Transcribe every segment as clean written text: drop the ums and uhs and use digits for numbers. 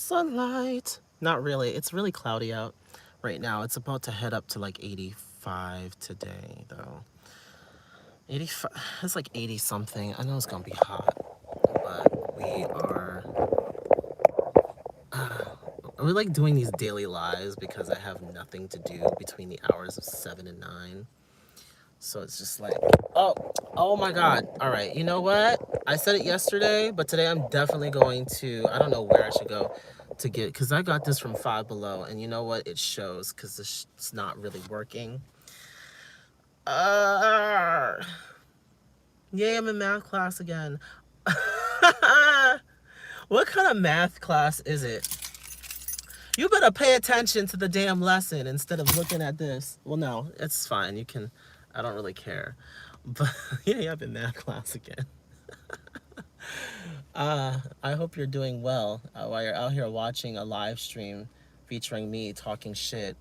sunlight. Not really. It's really cloudy out right now. It's about to head up to like 85 today, though. 85, it's like 80 something. I know it's gonna be hot, but we like doing these daily lives because I have nothing to do between the hours of 7 and 9. So it's just like, oh, oh my God. All right, you know what? I said it yesterday, but today I'm definitely going to, I don't know where I should go to get, because I got this from Five Below, and you know what? It shows because it's not really working. Yay, I'm in math class again. What kind of math class is it? You better pay attention to the damn lesson instead of looking at this. Well, no, it's fine. You can, I don't really care. But yeah, I'm in math class again. I hope you're doing well while you're out here watching a live stream featuring me talking shit.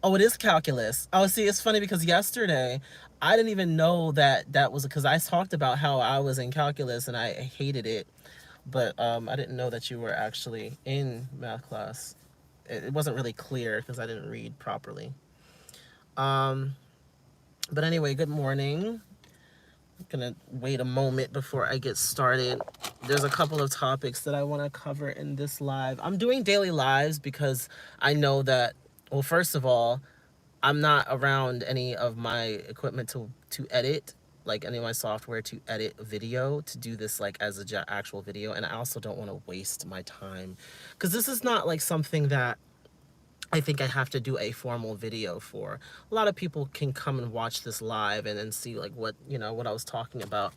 Oh, it is calculus. Oh, see, it's funny because yesterday I didn't even know that was because I talked about how I was in calculus and I hated it, but I didn't know that you were actually in math class. It wasn't really clear because I didn't read properly. But anyway, good morning. I'm gonna wait a moment before I get started. There's a couple of topics that I want to cover in this live. I'm doing daily lives because I know that, well, first of all, I'm not around any of my equipment to edit, like any of my software to edit video, to do this like as a actual video. And I also don't want to waste my time because this is not like something that I think I have to do a formal video for. A lot of people can come and watch this live and then see like what, what I was talking about.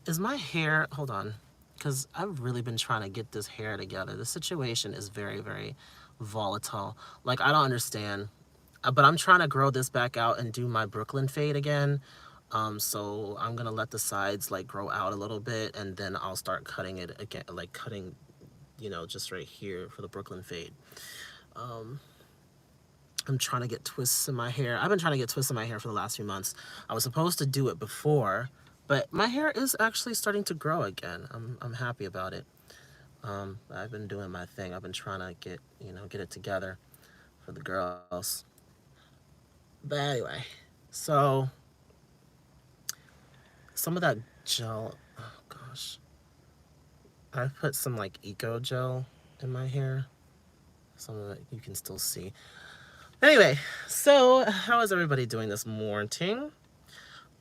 Is my hair, hold on, because I've really been trying to get this hair together. The situation is very, very volatile. Like, I don't understand. But I'm trying to grow this back out and do my Brooklyn fade again. So I'm gonna let the sides like grow out a little bit, and then I'll start cutting it again, like cutting, just right here for the Brooklyn fade. I'm trying to get twists in my hair. I've been trying to get twists in my hair for the last few months. I was supposed to do it before, but my hair is actually starting to grow again. I'm happy about it. I've been doing my thing. I've been trying to get it together for the girls. But anyway, so some of that gel, oh gosh, I put some like eco gel in my hair. Some of it you can still see. Anyway, so how is everybody doing this morning?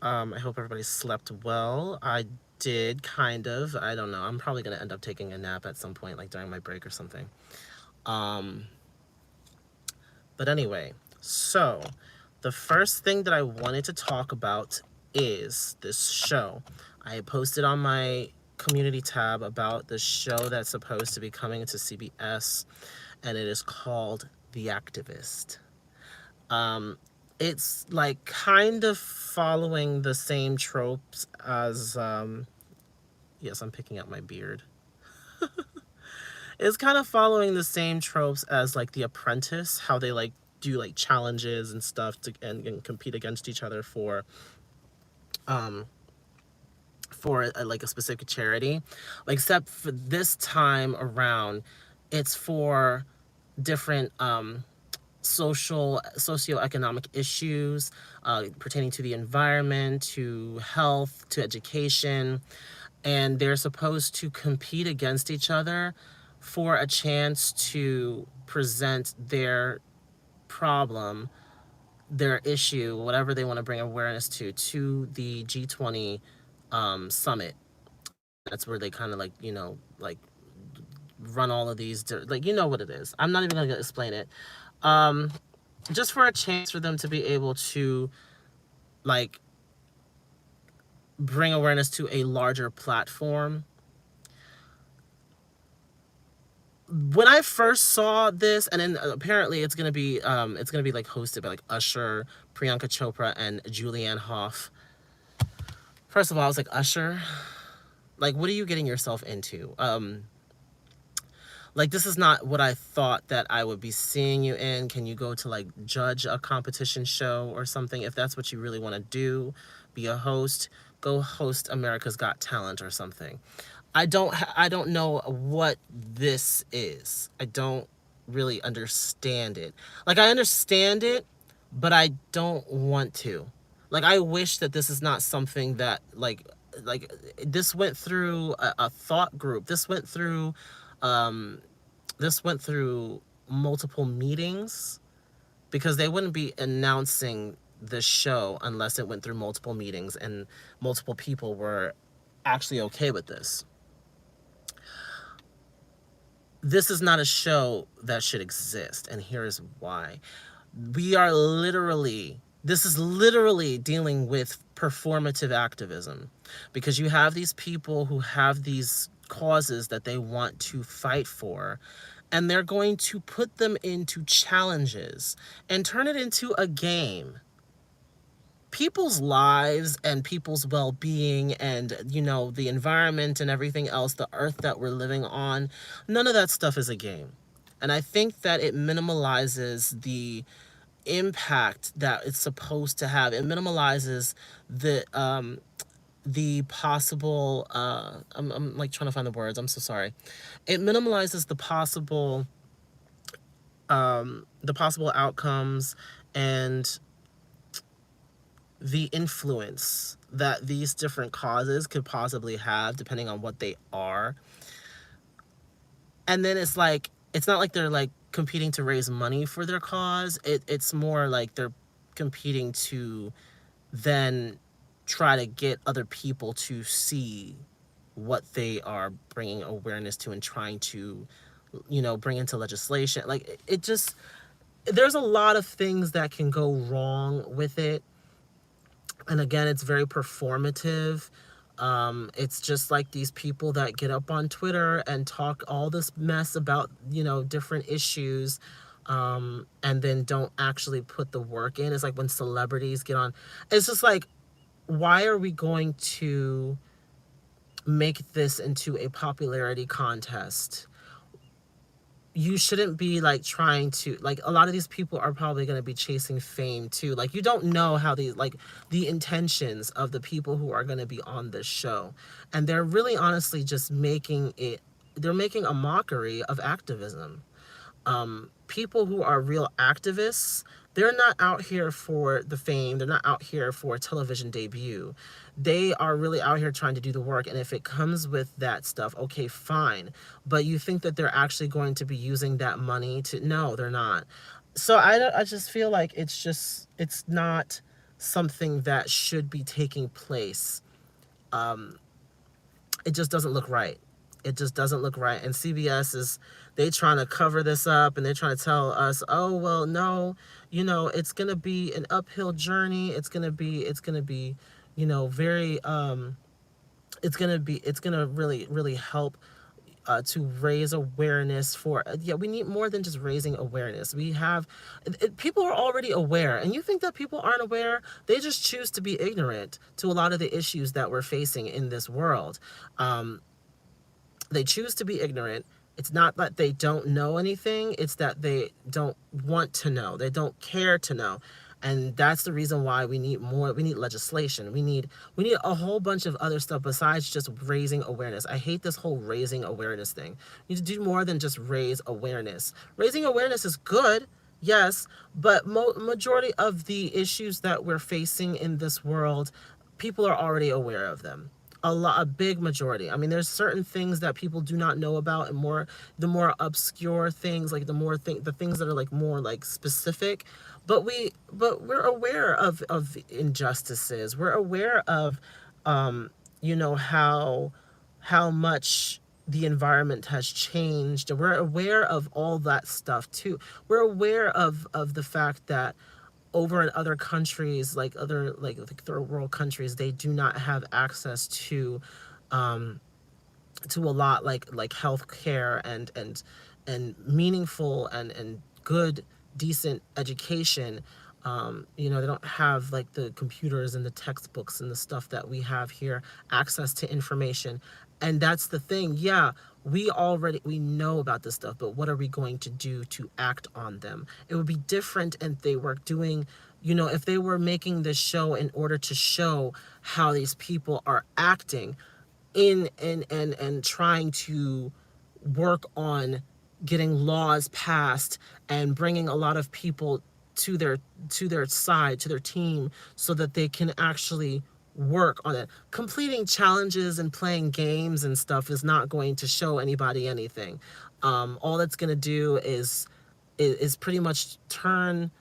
I hope everybody slept well. I did, kind of. I don't know. I'm probably going to end up taking a nap at some point, like during my break or something. But anyway, so the first thing that I wanted to talk about is this show. I posted on my community tab about this show that's supposed to be coming into CBS, and it is called The Activist. It's like kind of following the same tropes as, yes, I'm picking up my beard. It's kind of following the same tropes as like The Apprentice, how they like do like challenges and stuff and compete against each other for like a specific charity. Like, except for this time around, it's for different socioeconomic issues pertaining to the environment, to health, to education, and they're supposed to compete against each other for a chance to present their problem, their issue, whatever they want to bring awareness to the G20 summit. That's where they kind of like, like run all of these, like, what it is. I'm not even going to explain it. Just for a chance for them to be able to like bring awareness to a larger platform. When I first saw this, and then apparently it's gonna be like hosted by like Usher, Priyanka Chopra, and Julianne Hough. First of all, I was like, Usher, like, what are you getting yourself into? Like, this is not what I thought that I would be seeing you in. Can you go to like judge a competition show or something? If that's what you really want to do, be a host, go host America's Got Talent or something. I don't know what this is. I don't really understand it. Like, I understand it, but I don't want to. Like, I wish that this is not something that like this went through a thought group. Um this went through multiple meetings, because they wouldn't be announcing the show unless it went through multiple meetings and multiple people were actually okay with this. This is not a show that should exist, and here is why. This is literally dealing with performative activism, because you have these people who have these causes that they want to fight for, and they're going to put them into challenges and turn it into a game. People's lives and people's well-being and, the environment and everything else, the earth that we're living on, none of that stuff is a game. And I think that it minimalizes the impact that it's supposed to have. It minimalizes the possible I'm like trying to find the words, I'm so sorry. It minimalizes the possible outcomes and the influence that these different causes could possibly have, depending on what they are. And then it's not like they're like competing to raise money for their cause. It's more like they're competing to then try to get other people to see what they are bringing awareness to and trying to, bring into legislation. Like, it just, there's a lot of things that can go wrong with it. And again, it's very performative. It's just like these people that get up on Twitter and talk all this mess about, different issues, and then don't actually put the work in. It's like when celebrities get on. It's just like, why are we going to make this into a popularity contest? You shouldn't be like trying to, like, a lot of these people are probably going to be chasing fame too. Like, you don't know how these, like, the intentions of the people who are going to be on this show, and they're really honestly just they're making a mockery of activism. People who are real activists, they're not out here for the fame. They're not out here for a television debut. They are really out here trying to do the work. And if it comes with that stuff, okay, fine. But you think that they're actually going to be using that money to, no, they're not. So I just feel like it's not something that should be taking place. It just doesn't look right. It just doesn't look right. And CBS they trying to cover this up, and they're trying to tell us, oh, well, no, it's going to be an uphill journey. It's going to be, very, it's going to really, really help to raise awareness for, yeah, we need more than just raising awareness. We have, people are already aware, and you think that people aren't aware? They just choose to be ignorant to a lot of the issues that we're facing in this world. They choose to be ignorant. It's not that they don't know anything, it's that they don't want to know. They don't care to know. And that's the reason why we need legislation. We need a whole bunch of other stuff besides just raising awareness. I hate this whole raising awareness thing. You need to do more than just raise awareness. Raising awareness is good, yes, but majority of the issues that we're facing in this world, people are already aware of them. A big majority. I mean, there's certain things that people do not know about, and the more obscure things, like the things that are like more like specific, but we're aware of injustices. We're aware of, how much the environment has changed. We're aware of all that stuff too. We're aware of the fact that over in other countries, like other like third world countries, they do not have access to a lot like health care and meaningful and good, decent education. They don't have like the computers and the textbooks and the stuff that we have here, access to information. And that's the thing. Yeah, we know about this stuff, but what are we going to do to act on them? It would be different if they were doing, if they were making this show in order to show how these people are acting. and trying to work on getting laws passed and bringing a lot of people to their side, to their team, so that they can actually work on it. Completing challenges and playing games and stuff is not going to show anybody anything. All that's going to do is pretty much turn,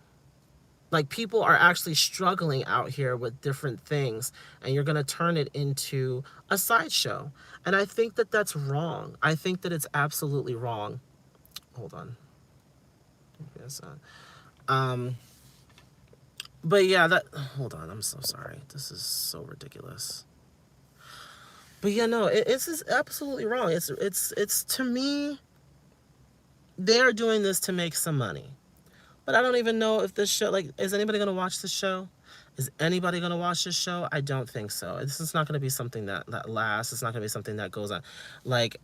like, people are actually struggling out here with different things, and you're going to turn it into a sideshow. And I think that that's wrong. I think that it's absolutely wrong. Hold on. Yes. But yeah, that. Hold on. I'm so sorry. This is so ridiculous. But yeah, no, it's just absolutely wrong. It's to me, they're doing this to make some money. But I don't even know if this show, like, is anybody going to watch this show? Is anybody going to watch this show? I don't think so. This is not going to be something that lasts. It's not going to be something that goes on. Like,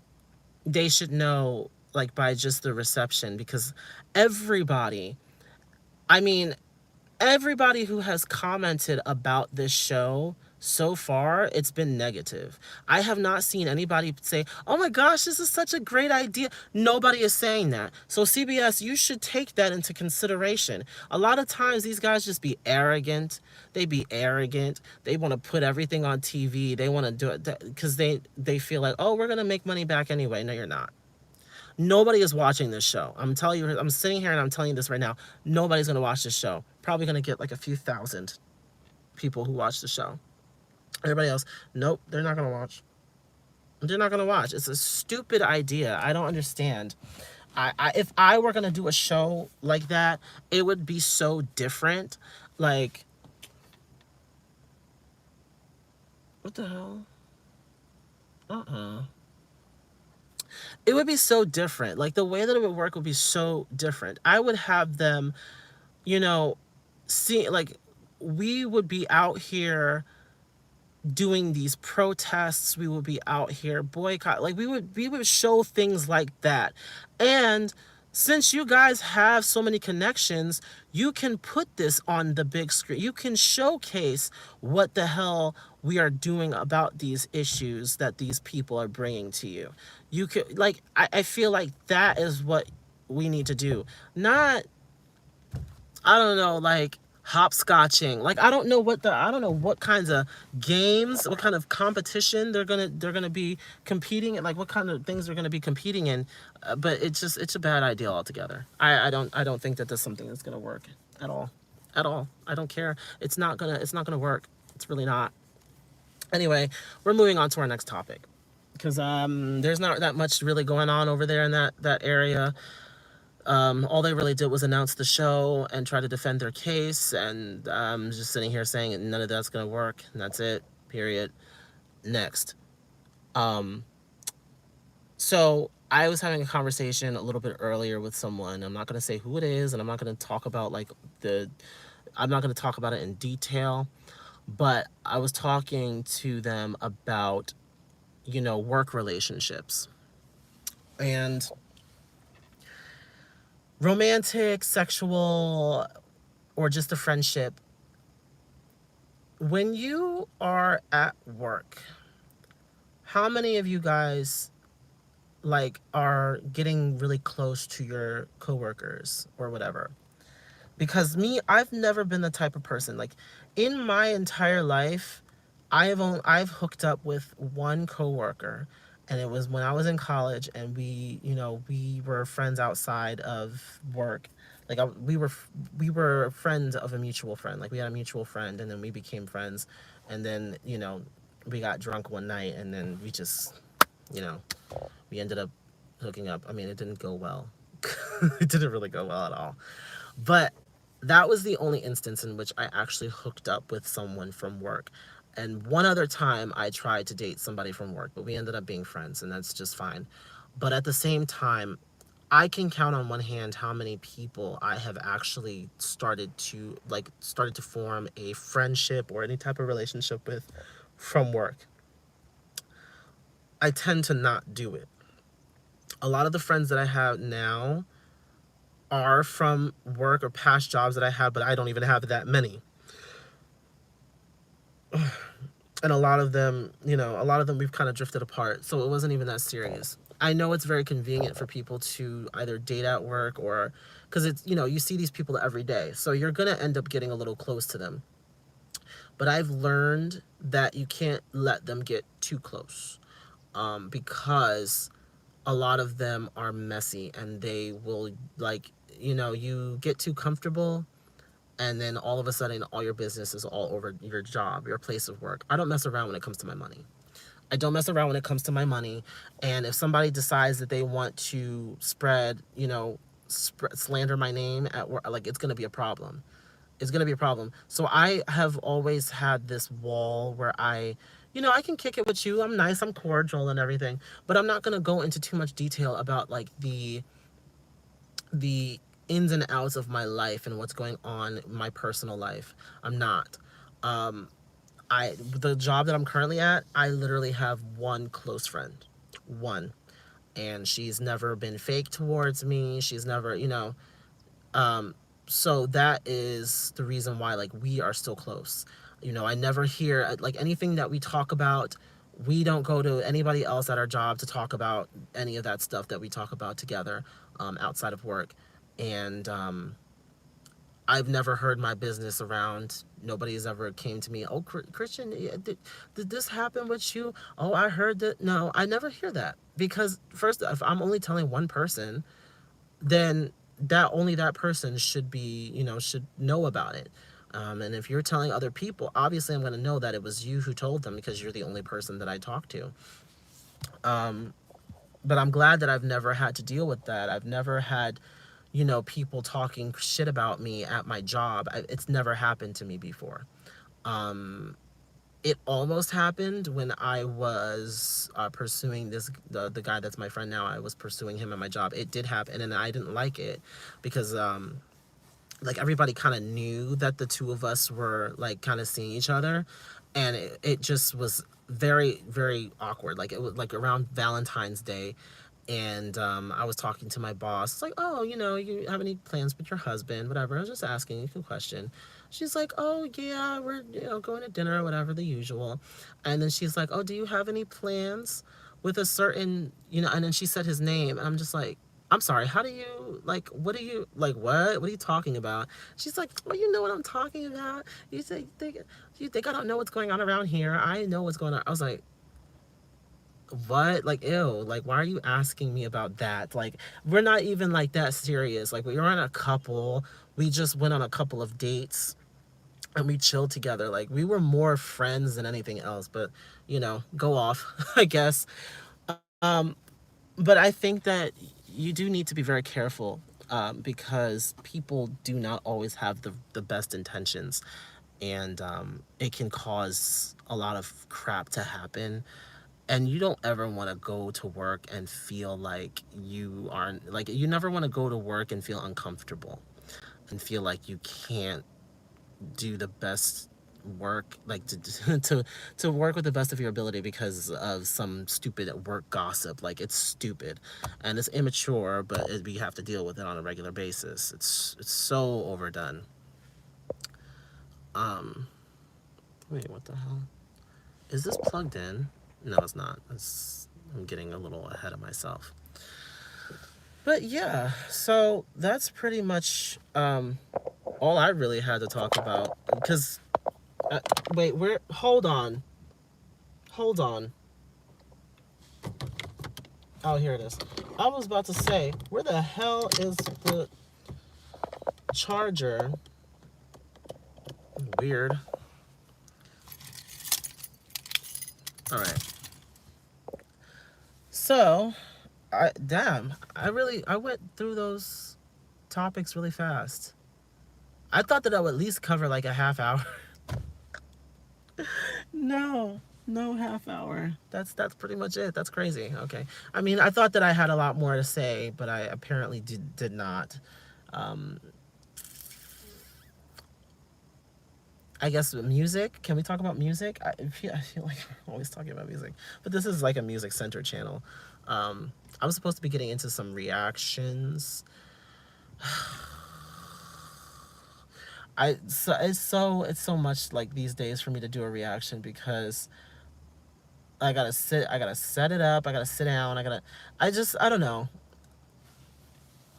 they should know, like, by just the reception, because everybody, I mean, everybody who has commented about this show so far, it's been negative. I have not seen anybody say, oh my gosh, this is such a great idea. Nobody is saying that. So CBS, you should take that into consideration. A lot of times these guys just be arrogant. They be arrogant. They want to put everything on TV. They want to do it because they feel like, oh, we're going to make money back anyway. No, you're not. Nobody is watching this show. I'm telling you, I'm sitting here and I'm telling you this right now. Nobody's going to watch this show. Probably going to get like a few thousand people who watch the show. Everybody else, nope, they're not going to watch. They're not going to watch. It's a stupid idea. I don't understand. If I were going to do a show like that, it would be so different. Like, what the hell? It would be so different. Like, the way that it would work would be so different. I would have them, you know, see, like, we would be out here doing these protests. We would be out here boycott. Like, we would show things like that. And since you guys have so many connections, you can put this on the big screen. You can showcase what the hell we are doing about these issues that these people are bringing to you. You could, like, I feel like that is what we need to do. Not, I don't know, like, hopscotching. Like, I don't know what kinds of games, what kind of competition they're gonna be competing in, like what kind of things they're gonna be competing in. But it's a bad idea altogether. I don't think that that's something that's gonna work at all, at all. I don't care. It's not gonna work. It's really not. Anyway, we're moving on to our next topic, because there's not that much really going on over there in that area. All they really did was announce the show and try to defend their case, and just sitting here saying none of that's going to work, and that's it, period. Next. So I was having a conversation a little bit earlier with someone. I'm not going to say who it is, and I'm not going to talk about, like, I'm not going to talk about it in detail, but I was talking to them about, work relationships. And romantic, sexual, or just a friendship. When you are at work, how many of you guys, like, are getting really close to your coworkers or whatever? Because me, I've never been the type of person, like, in my entire life, I've hooked up with one coworker, and it was when I was in college, and we were friends outside of work. Like, we were friends of a mutual friend. Like, we had a mutual friend, and then we became friends, and then we got drunk one night, and then we just we ended up hooking up. I mean, it didn't go well. It didn't really go well at all. But that was the only instance in which I actually hooked up with someone from work. And one other time I tried to date somebody from work, but we ended up being friends, and that's just fine. But at the same time, I can count on one hand how many people I have actually started to form a friendship or any type of relationship with from work. I tend to not do it. A lot of the friends that I have now are from work or past jobs that I have, but I don't even have that many. And a lot of them, a lot of them we've kind of drifted apart. So it wasn't even that serious. I know it's very convenient for people to either date at work or because it's, you see these people every day. So you're going to end up getting a little close to them. But I've learned that you can't let them get too close because a lot of them are messy and they will, like, you get too comfortable and then all of a sudden all your business is all over your job, your place of work. I don't mess around when it comes to my money. I don't mess around when it comes to my money. And if somebody decides that they want to spread, slander my name at work, like, it's going to be a problem. It's going to be a problem. So I have always had this wall where I can kick it with you. I'm nice, I'm cordial and everything, but I'm not going to go into too much detail about like the ins and outs of my life and what's going on in my personal life. I'm not. Um, the job that I'm currently at, I literally have one close friend, one, and she's never been fake towards me. She's never, um, so that is the reason why like we are still close. I never hear like anything that we talk about. We don't go to anybody else at our job to talk about any of that stuff that we talk about together outside of work. And I've never heard my business around. Nobody's ever came to me, oh, Christian, did this happen with you? Oh, I heard that. No, I never hear that. Because first, if I'm only telling one person, then that person should be, should know about it. And if you're telling other people, obviously I'm going to know that it was you who told them because you're the only person that I talked to. But I'm glad that I've never had to deal with that. I've never had, people talking shit about me at my job. It's never happened to me before. It almost happened when I was pursuing the guy that's my friend now. I was pursuing him at my job. It did happen, and I didn't like it because like everybody kind of knew that the two of us were like kind of seeing each other, and it just was very, very awkward. Like it was like around Valentine's Day, and I was talking to my boss. It's like, oh, you have any plans with your husband, whatever. I was just asking a question. She's like, oh yeah, we're going to dinner or whatever, the usual. And then she's like, oh, do you have any plans with a certain, and then she said his name, and I'm just like, I'm sorry, how do you, like, what are you, like, what are you talking about? She's like, well, you know what I'm talking about. You think I don't know what's going on around here. I know what's going on. I was like, what? Like, ew, like, why are you asking me about that? Like, we're not even like that serious. Like, we were on a couple, we just went on a couple of dates and we chilled together. Like, we were more friends than anything else, but go off. I guess. um but I think that you do need to be very careful, because people do not always have the best intentions, and it can cause a lot of crap to happen. And you don't ever want to go to work and feel like you aren't, like, you never want to go to work and feel uncomfortable and feel like you can't do the best work, like to work with the best of your ability because of some stupid work gossip. Like, it's stupid and it's immature, but we have to deal with it on a regular basis. It's so overdone. um Wait, what the hell? Is this plugged in? No, it's not. I'm getting a little ahead of myself. But yeah, so that's pretty much all I really had to talk about. Because wait, where? Hold on. Oh, here it is. I was about to say, where the hell is the charger? Weird. All right. So, I went through those topics really fast. I thought that I would at least cover like a half hour. No, no half hour. That's pretty much it. That's crazy. Okay. I mean, I thought that I had a lot more to say, but I apparently did not. Um, I guess music. Can we talk about music? I feel like we're always talking about music, but this is like a music centered channel. I was supposed to be getting into some reactions. It's so much like these days for me to do a reaction because I gotta set it up, I gotta sit down, I don't know.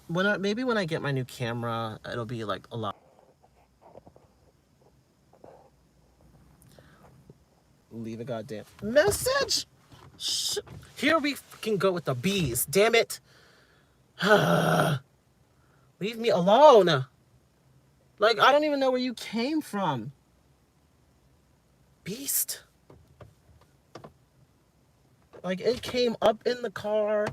Maybe when I get my new camera, it'll be like a lot. Leave a goddamn message. Sh- Here we can go with the bees. Damn it. Leave me alone. Like, I don't even know where you came from. Beast. Like, it came up in the car.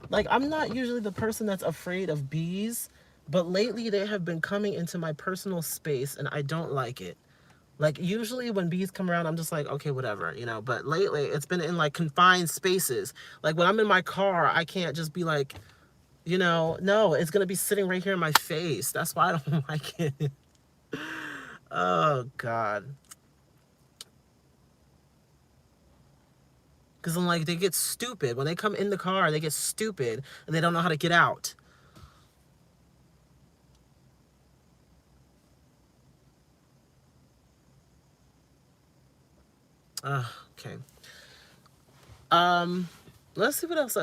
Like, I'm not usually the person that's afraid of bees, but lately they have been coming into my personal space and I don't like it. Like, usually when bees come around, I'm just like, okay, whatever, you know, but lately it's been in like confined spaces. Like, when I'm in my car, I can't just be like, you know, no, it's gonna be sitting right here in my face. That's why I don't like it. Oh, God. Because I'm like, they get stupid. When they come in the car, they get stupid and they don't know how to get out. Okay. Um, let's see what else.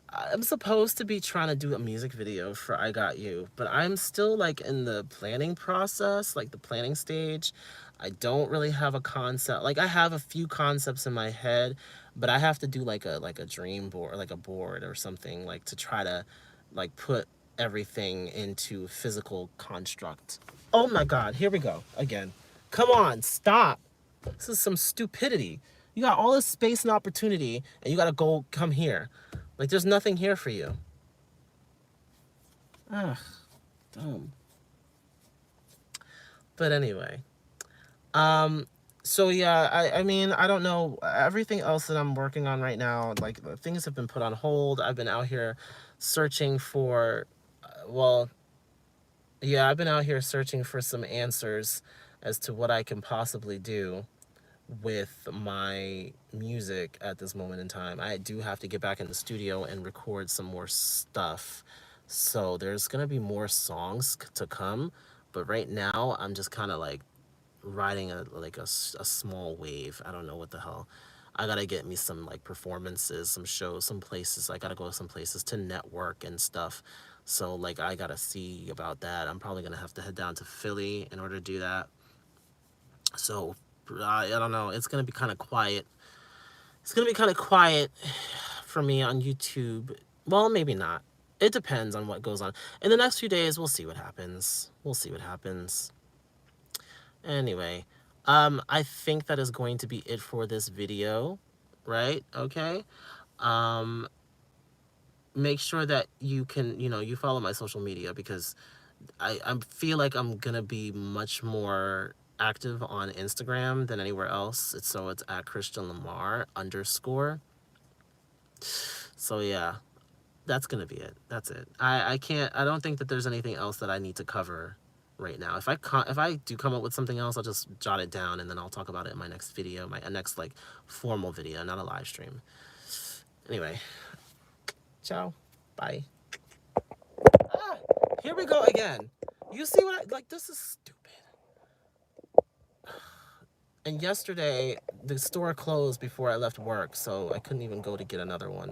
I'm supposed to be trying to do a music video for I Got You, but I'm still like in the planning process, like the planning stage. I don't really have a concept. Like I have a few concepts in my head, but I have to do like a dream board, like a board or something, like to try to like put everything into physical construct. Oh my God, here we go again. Come on, stop. This is some stupidity. You got all this space and opportunity, and you gotta come here. Like, there's nothing here for you. Ugh, dumb. But anyway, so yeah, I mean, I don't know. Everything else that I'm working on right now, like, things have been put on hold. I've been out here searching for, well, yeah, I've been out here searching for some answers as to what I can possibly do with my music at this moment in time. I do have to get back in the studio and record some more stuff. So there's going to be more songs to come, but right now I'm just kind of like riding a small wave. I don't know what the hell. I got to get me some like performances, some shows, some places. I got to go some places to network and stuff. So like I got to see about that. I'm probably going to have to head down to Philly in order to do that. So I don't know. It's gonna be kind of quiet. It's gonna be kind of quiet for me on YouTube. Well, maybe not. It depends on what goes on. In the next few days, we'll see what happens. We'll see what happens. Anyway, I think that is going to be it for this video, right? Okay. Um, Make sure that you can, you follow my social media because I feel like I'm gonna be much more active on Instagram than anywhere else. It's at Christian Lamar _ So yeah, that's gonna be it. That's it. I don't think that there's anything else that I need to cover right now. If I do come up with something else, I'll just jot it down and then I'll talk about it in my next video, my next like formal video, not a live stream. Anyway, ciao. Bye. Ah, here we go again. You see what I like? This is stupid. And yesterday, the store closed before I left work, so I couldn't even go to get another one.